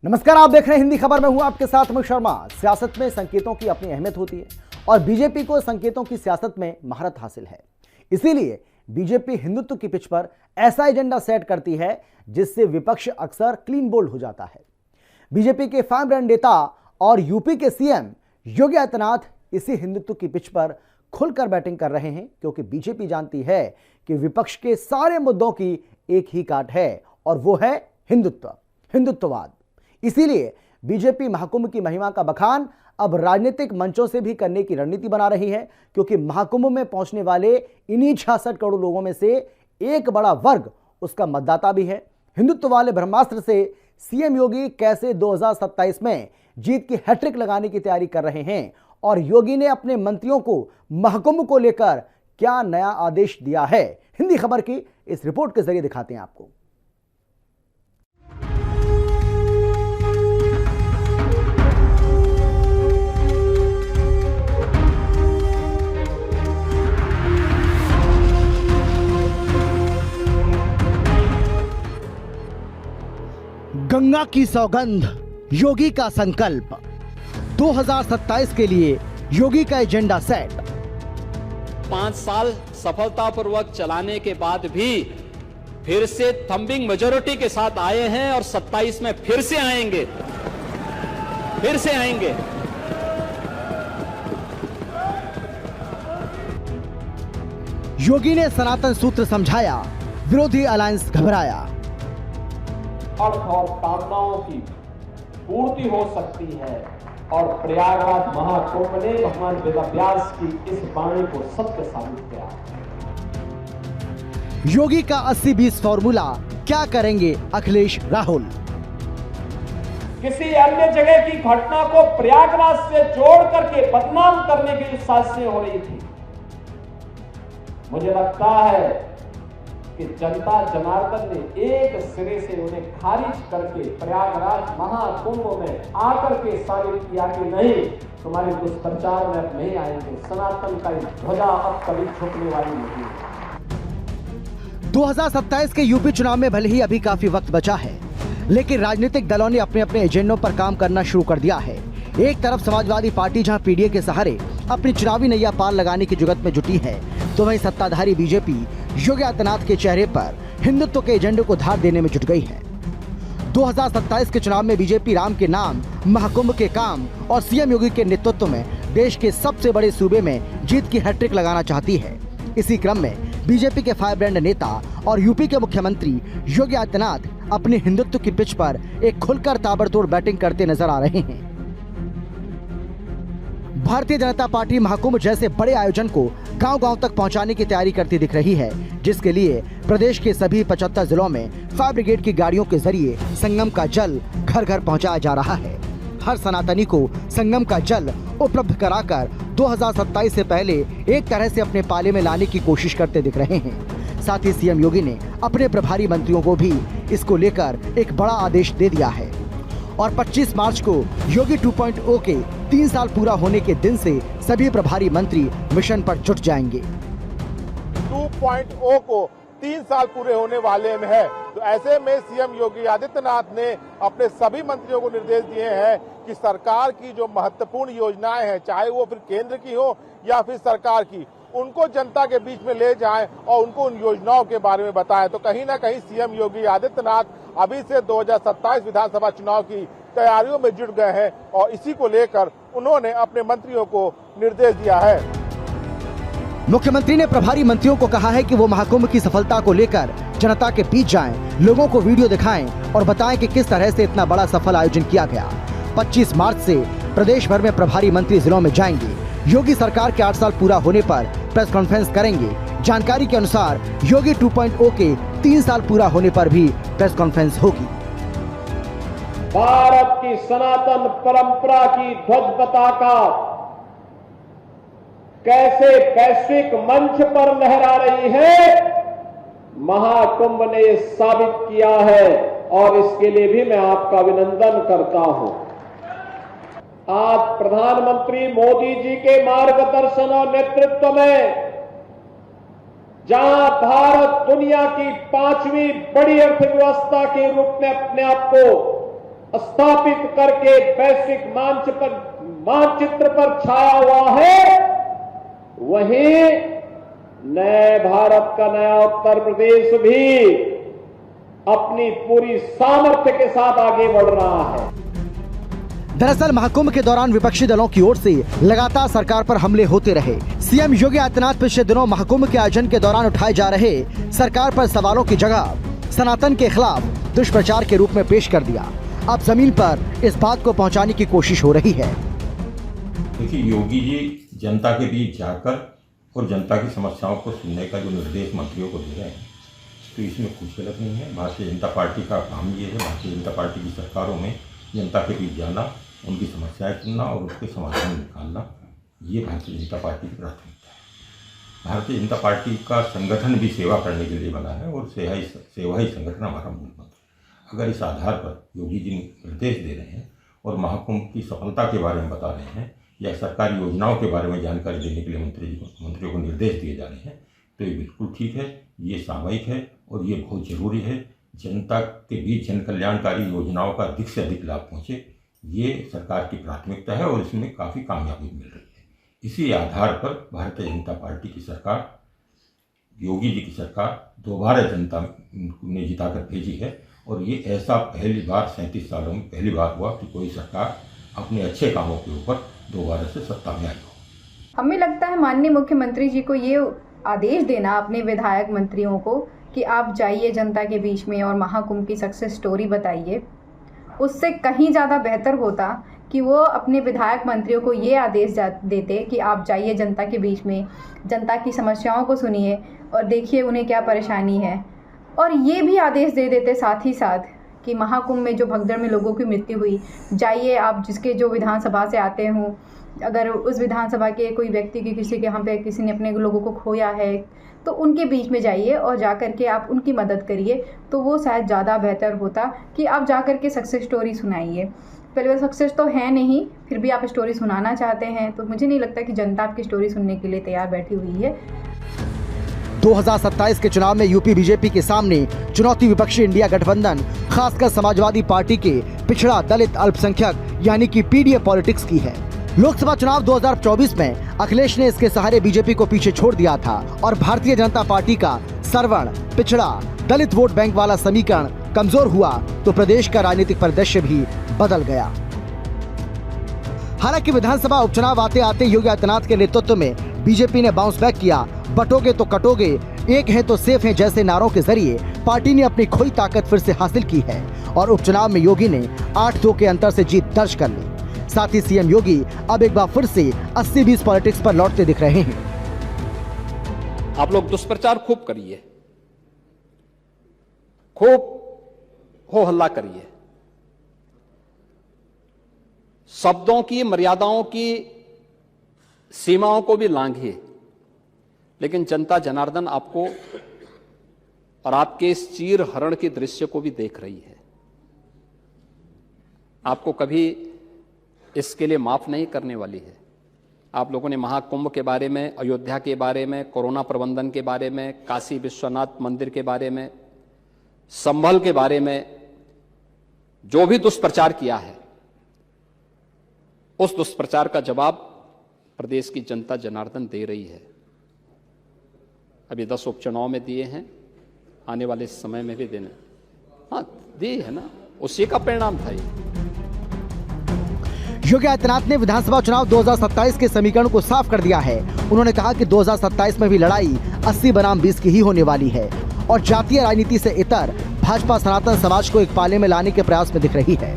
नमस्कार, आप देख रहे हैं हिंदी खबर में हूं आपके साथ अमित शर्मा। सियासत में संकेतों की अपनी अहमियत होती है और बीजेपी को संकेतों की सियासत में महारत हासिल है। इसीलिए बीजेपी हिंदुत्व की पिच पर ऐसा एजेंडा सेट करती है जिससे विपक्ष अक्सर क्लीन बोल्ड हो जाता है। बीजेपी के फाइम ब्रांड नेता और यूपी के सीएम योगी आदित्यनाथ इसी हिंदुत्व की पिच पर खुलकर बैटिंग कर रहे हैं, क्योंकि बीजेपी जानती है कि विपक्ष के सारे मुद्दों की एक ही काट है और वो है हिंदुत्ववाद। इसीलिए बीजेपी महाकुंभ की महिमा का बखान अब राजनीतिक मंचों से भी करने की रणनीति बना रही है, क्योंकि महाकुंभ में पहुंचने वाले इन्हीं 66 करोड़ लोगों में से एक बड़ा वर्ग उसका मतदाता भी है। हिंदुत्व वाले ब्रह्मास्त्र से सीएम योगी कैसे 2027 में जीत की हैट्रिक लगाने की तैयारी कर रहे हैं और योगी ने अपने मंत्रियों को महाकुंभ को लेकर क्या नया आदेश दिया है, हिंदी खबर की इस रिपोर्ट के जरिए दिखाते हैं आपको। गंगा की सौगंध, योगी का संकल्प, 2027 के लिए योगी का एजेंडा सेट। 5 साल सफलतापूर्वक चलाने के बाद भी फिर से थंबिंग मेजॉरिटी के साथ आए हैं और 27 में फिर से आएंगे। योगी ने सनातन सूत्र समझाया, विरोधी अलायंस घबराया। अर्थ और कामनाओं की पूर्ति हो सकती है और प्रयागराज महाकुंभ ने भगवान वेदव्यास की इस वाणी को सत्य साबित किया। योगी का 80-20 फॉर्मूला, क्या करेंगे अखिलेश राहुल? किसी अन्य जगह की घटना को प्रयागराज से जोड़ करके बदनाम करने की साजिशें हो रही थी। मुझे लगता है कि जनता जनार्दन ने एक सिरे से उन्हें खारिज करके प्रयागराज महाकुंभ में आकर के साबित किया कि नहीं, तुम्हारे दुष्प्रचार में अब नहीं आएंगे। सनातन का ध्वजा अब कभी झुकने वाली नहीं है। 2027 के यूपी चुनाव में भले ही अभी काफी वक्त बचा है, लेकिन राजनीतिक दलों ने अपने अपने एजेंडों पर काम करना शुरू कर दिया है। एक तरफ समाजवादी पार्टी जहां पीडीए के सहारे अपनी चुनावी नैया पार लगाने की जुगत में जुटी है, तो वहीं सत्ताधारी बीजेपी योगी आदित्यनाथ के चेहरे पर हिंदुत्व के एजेंडे को धार देने में जुट गई है। 2027 के चुनाव में बीजेपी राम के नाम, महाकुंभ के काम और सीएम योगी के नेतृत्व में देश के सबसे बड़े सूबे में जीत की हैट्रिक लगाना चाहती है। इसी क्रम में बीजेपी के फायर ब्रांड नेता और यूपी के मुख्यमंत्री योगी आदित्यनाथ अपने हिंदुत्व की पिच पर एक खुलकर ताबड़तोड़ बैटिंग करते नजर आ रहे हैं। भारतीय जनता पार्टी महाकुंभ जैसे बड़े आयोजन को गांव-गांव तक पहुंचाने की तैयारी करती दिख रही है, जिसके लिए प्रदेश के सभी 75 जिलों में फायर ब्रिगेड की गाड़ियों के जरिए संगम का जल घर घर पहुंचाया जा रहा है। हर सनातनी को संगम का जल उपलब्ध कराकर 2027 से पहले एक तरह से अपने पाले में लाने की कोशिश करते दिख रहे हैं। साथ ही सीएम योगी ने अपने प्रभारी मंत्रियों को भी इसको लेकर एक बड़ा आदेश दे दिया है और 25 मार्च को योगी 2.0 के 3 साल पूरा होने के दिन से सभी प्रभारी मंत्री मिशन पर जुट जाएंगे। 2.0 को 3 साल पूरे होने वाले में है, तो ऐसे में सीएम योगी आदित्यनाथ ने अपने सभी मंत्रियों को निर्देश दिए हैं कि सरकार की जो महत्वपूर्ण योजनाएं हैं, चाहे वो फिर केंद्र की हो या फिर सरकार की, उनको जनता के बीच में ले जाएं और उनको उन योजनाओं के बारे में बताएं। तो कहीं ना कहीं सीएम योगी आदित्यनाथ अभी से 2027 विधानसभा चुनाव की तैयारियों में जुट गए हैं और इसी को लेकर उन्होंने अपने मंत्रियों को निर्देश दिया है। मुख्यमंत्री ने प्रभारी मंत्रियों को कहा है कि वो महाकुंभ की सफलता को लेकर जनता के बीच जाएं, लोगों को वीडियो दिखाएं और बताएं कि किस तरह से इतना बड़ा सफल आयोजन किया गया। 25 मार्च से प्रदेश भर में प्रभारी मंत्री जिलों में जाएंगे। योगी सरकार के 8 साल पूरा होने पर प्रेस कॉन्फ्रेंस करेंगे। जानकारी के अनुसार योगी 2.0 के 3 साल पूरा होने पर भी प्रेस कॉन्फ्रेंस होगी। भारत की सनातन परंपरा की ध्वज पताका कैसे वैश्विक मंच पर लहरा रही है, महाकुंभ ने साबित किया है और इसके लिए भी मैं आपका अभिनंदन करता हूं। आज प्रधानमंत्री मोदी जी के मार्गदर्शन और नेतृत्व में जहां भारत दुनिया की 5वीं बड़ी अर्थव्यवस्था के रूप में अपने आप को स्थापित करके वैश्विक मानचित्र पर छाया हुआ है, वहीं नए भारत का नया उत्तर प्रदेश भी अपनी पूरी सामर्थ्य के साथ आगे बढ़ रहा है। दरअसल महाकुंभ के दौरान विपक्षी दलों की ओर से लगातार सरकार पर हमले होते रहे। सीएम योगी आदित्यनाथ पिछले दिनों महाकुंभ के आयोजन के दौरान उठाए जा रहे सरकार पर सवालों की जगह सनातन के खिलाफ दुष्प्रचार के रूप में पेश कर दिया। अब जमीन पर इस बात को पहुंचाने की कोशिश हो रही है। देखिए, योगी जी जनता के बीच जाकर और जनता की समस्याओं को सुनने का जो निर्देश मंत्रियों को दे रहे हैं, तो इसमें कुछ गलत नहीं है। भारतीय जनता पार्टी का काम ये है, भारतीय जनता पार्टी की सरकारों में जनता के बीच जाना, उनकी समस्याएं सुनना और उसके समाधान निकालना, ये भारतीय जनता पार्टी की प्राथमिकता है। भारतीय जनता पार्टी का संगठन भी सेवा करने के लिए बना है और सेवा ही संगठन हमारा मूल मंत्र है। अगर इस आधार पर योगी जी निर्देश दे रहे हैं और महाकुंभ की सफलता के बारे में बता रहे हैं या सरकारी योजनाओं के बारे में जानकारी देने के लिए मंत्रियों को निर्देश दिए जा रहे हैं, तो ये बिल्कुल ठीक है, ये सामयिक है और ये बहुत जरूरी है। जनता के बीच जन कल्याणकारी योजनाओं का अधिक से अधिक लाभ पहुँचे, ये सरकार की प्राथमिकता है और इसमें काफ़ी कामयाबी मिल रही है। इसी आधार पर भारतीय जनता पार्टी की सरकार, योगी जी की सरकार दोबारा जनता ने जिताकर भेजी है और ये ऐसा पहली बार 37 सालों में पहली बार हुआ कि कोई सरकार अपने अच्छे कामों के ऊपर दोबारा से सत्ता में आई हो। हमें लगता है माननीय मुख्यमंत्री जी को ये आदेश देना अपने विधायक मंत्रियों को कि आप जाइए जनता के बीच में और महाकुंभ की सक्सेस स्टोरी बताइए, उससे कहीं ज़्यादा बेहतर होता कि वो अपने विधायक मंत्रियों को ये आदेश देते कि आप जाइए जनता के बीच में, जनता की समस्याओं को सुनिए और देखिए उन्हें क्या परेशानी है। और ये भी आदेश दे देते साथ ही साथ कि महाकुंभ में जो भगदड़ में लोगों की मृत्यु हुई, जाइए आप जिसके जो विधानसभा से आते हों, अगर उस विधानसभा के कोई व्यक्ति की किसी के यहाँ पे किसी ने अपने लोगों को खोया है तो उनके बीच में जाइए और जा कर के आप उनकी मदद करिए, तो वो शायद ज़्यादा बेहतर होता कि आप जा कर के सक्सेस स्टोरी सुनाइए। पहले सक्सेस तो है नहीं, फिर भी आप स्टोरी सुनाना चाहते हैं, तो मुझे नहीं लगता कि जनता आपकी स्टोरी सुनने के लिए तैयार बैठी हुई है। 2027 के चुनाव में यूपी बीजेपी के सामने चुनौती विपक्षी इंडिया गठबंधन, खासकर समाजवादी पार्टी के पिछड़ा दलित अल्पसंख्यक यानी कि पीडीए पॉलिटिक्स की है। लोकसभा चुनाव 2024 में अखिलेश ने इसके सहारे बीजेपी को पीछे छोड़ दिया था और भारतीय जनता पार्टी का सर्वण, पिछड़ा, दलित वोट बैंक वाला समीकरण कमजोर हुआ तो प्रदेश का राजनीतिक परिदृश्य भी बदल गया। हालांकि विधानसभा उपचुनाव आते आते योगी आदित्यनाथ के नेतृत्व में बीजेपी ने बाउंस बैक किया। बटोगे तो कटोगे, एक है तो सेफ है जैसे नारों के जरिए पार्टी ने अपनी खोई ताकत फिर से हासिल की है और उपचुनाव में योगी ने 8-2 के अंतर से जीत दर्ज कर ली। साथ ही सीएम योगी अब एक बार फिर से 80-20 पॉलिटिक्स पर लौटते दिख रहे हैं। आप लोग दुष्प्रचार खूब करिए, खूब हो हल्ला करिए, शब्दों की मर्यादाओं की सीमाओं को भी लांघिए, लेकिन जनता जनार्दन आपको और आपके इस चीर हरण के दृश्य को भी देख रही है। आपको कभी इसके लिए माफ नहीं करने वाली है। आप लोगों ने महाकुंभ के बारे में, अयोध्या के बारे में, कोरोना प्रबंधन के बारे में, काशी विश्वनाथ मंदिर के बारे में, संभल के बारे में जो भी दुष्प्रचार किया है, उस दुष्प्रचार का जवाब प्रदेश की जनता जनार्दन दे रही है। अभी 10 उपचुनाव में दिए हैं, आने वाले समय में भी देने, हाँ दिए है ना, उसी का परिणाम था ये। योगी आदित्यनाथ ने विधानसभा चुनाव 2027 के समीकरण को साफ कर दिया है। उन्होंने कहा कि 2027 में भी लड़ाई 80 बनाम 20 की ही होने वाली है और जातीय राजनीति से इतर भाजपा सनातन समाज को एक पाले में लाने के प्रयास में दिख रही है।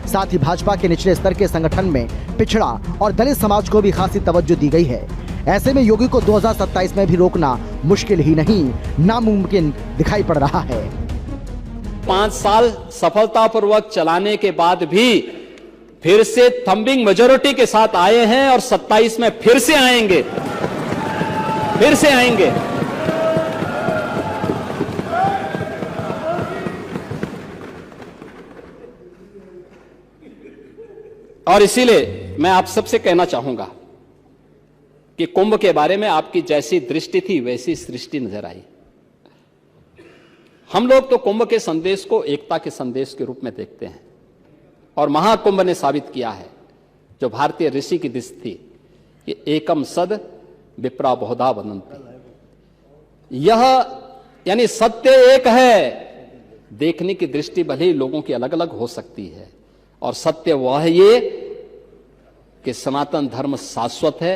साथ ही भाजपा के निचले स्तर के संगठन में पिछड़ा और दलित समाज को भी खासी तवज्जो दी गई है। ऐसे में योगी को 2027 में भी रोकना मुश्किल ही नहीं, नामुमकिन दिखाई पड़ रहा है। 5 साल सफलतापूर्वक चलाने के बाद भी फिर से थंबिंग मेजॉरिटी के साथ आए हैं और 27 में फिर से आएंगे, फिर से आएंगे। और इसीलिए मैं आप सबसे कहना चाहूंगा कि कुंभ के बारे में आपकी जैसी दृष्टि थी वैसी सृष्टि नजर आई। हम लोग तो कुंभ के संदेश को एकता के संदेश के रूप में देखते हैं। और महाकुंभ ने साबित किया है, जो भारतीय ऋषि की दिश थी कि एकम सद विप्रा बहुधा वदन्ति, यह यानी सत्य एक है, देखने की दृष्टि भले ही लोगों की अलग अलग हो सकती है, और सत्य वह ये कि सनातन धर्म शाश्वत है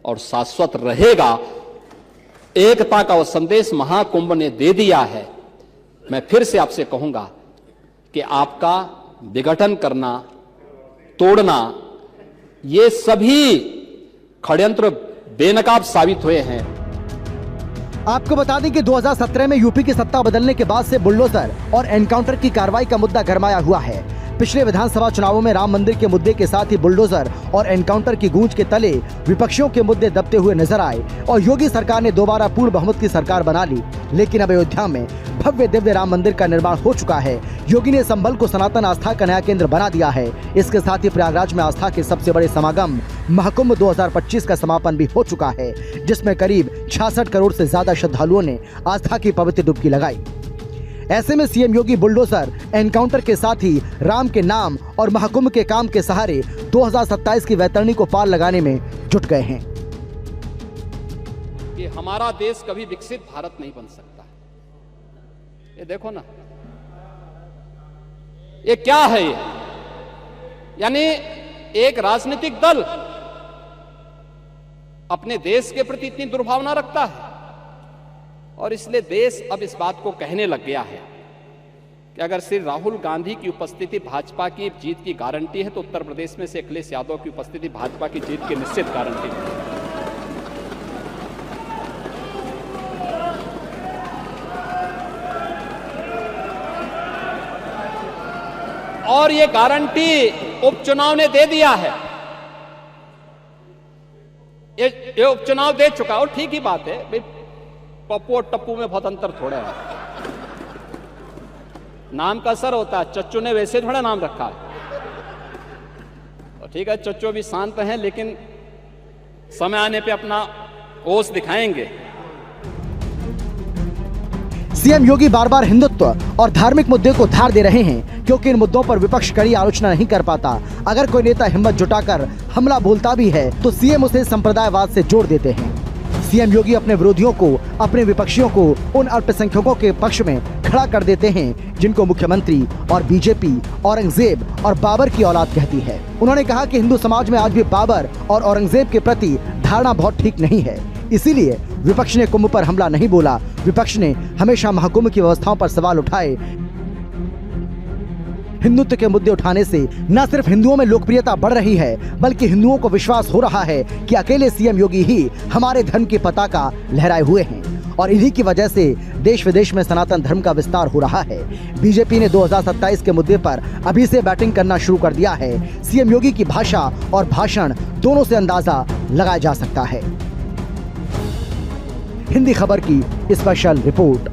और शाश्वत रहेगा। एकता का वह संदेश महाकुंभ ने दे दिया है। मैं फिर से आपसे कहूंगा कि आपका विघटन करना, तोड़ना, ये सभी षड्यंत्र बेनकाब साबित हुए हैं। आपको बता दें कि 2017 में यूपी की सत्ता बदलने के बाद से बुलडोजर और एनकाउंटर की कार्रवाई का मुद्दा गरमाया हुआ है। पिछले विधानसभा चुनावों में राम मंदिर के मुद्दे के साथ ही बुलडोजर और एनकाउंटर की गूंज के तले विपक्षियों के मुद्दे दबते हुए नजर आए और योगी सरकार ने दोबारा पूर्ण बहुमत की सरकार बना ली। लेकिन अब अयोध्या में भव्य दिव्य राम मंदिर का निर्माण हो चुका है। योगी ने संभल को सनातन आस्था का नया केंद्र बना दिया है। इसके साथ ही प्रयागराज में आस्था के सबसे बड़े समागम महाकुंभ 2025 का समापन भी हो चुका है, जिसमें करीब 66 करोड़ से ज्यादा श्रद्धालुओं ने आस्था की पवित्र डुबकी लगाई। ऐसे में सीएम योगी बुलडोजर, एनकाउंटर के साथ ही राम के नाम और महाकुंभ के काम के सहारे 2027 की वैतरणी को पार लगाने में जुट गए हैं। कि हमारा देश कभी विकसित भारत नहीं बन सकता। ये देखो ना, ये क्या है? ये यानी एक राजनीतिक दल अपने देश के प्रति इतनी दुर्भावना रखता है, और इसलिए देश अब इस बात को कहने लग गया है कि अगर श्री राहुल गांधी की उपस्थिति भाजपा की जीत की गारंटी है, तो उत्तर प्रदेश में से अखिलेश यादव की उपस्थिति भाजपा की जीत की निश्चित गारंटी है। और ये गारंटी उपचुनाव ने दे दिया है। ये उपचुनाव दे चुका है, और ठीक ही बात है भाई, पप्पू और टप्पू में बहुत अंतर थोड़ा है। नाम का असर होता है, चच्चू ने वैसे थोड़ा नाम रखा है, तो ठीक है, चच्चू भी शांत हैं, लेकिन समय आने पे अपना ओस दिखाएंगे। सीएम योगी बार बार हिंदुत्व और धार्मिक मुद्दे को धार दे रहे हैं, क्योंकि इन मुद्दों पर विपक्ष कड़ी आलोचना नहीं कर पाता। अगर कोई नेता हिम्मत जुटाकर हमला बोलता भी है, तो सीएम उसे संप्रदायवाद से जोड़ देते हैं। सीएम योगी अपने विरोधियों को, अपने विपक्षियों को उन अल्पसंख्यकों के पक्ष में खड़ा कर देते हैं जिनको मुख्यमंत्री और बीजेपी औरंगजेब और बाबर की औलाद कहती है। उन्होंने कहा कि हिंदू समाज में आज भी बाबर और औरंगजेब के प्रति धारणा बहुत ठीक नहीं है, इसीलिए विपक्ष ने कुंभ पर हमला नहीं बोला। विपक्ष ने हमेशा महाकुंभ की व्यवस्थाओं पर सवाल उठाए। हिंदुत्व के मुद्दे उठाने से न सिर्फ हिंदुओं में लोकप्रियता बढ़ रही है, बल्कि हिंदुओं को विश्वास हो रहा है कि अकेले सीएम योगी ही हमारे धर्म की पताका लहराए हुए हैं, और इन्हीं की वजह से देश विदेश में सनातन धर्म का विस्तार हो रहा है। बीजेपी ने 2027 के मुद्दे पर अभी से बैटिंग करना शुरू कर दिया है। सीएम योगी की भाषा और भाषण दोनों से अंदाजा लगाया जा सकता है। हिंदी खबर की स्पेशल रिपोर्ट।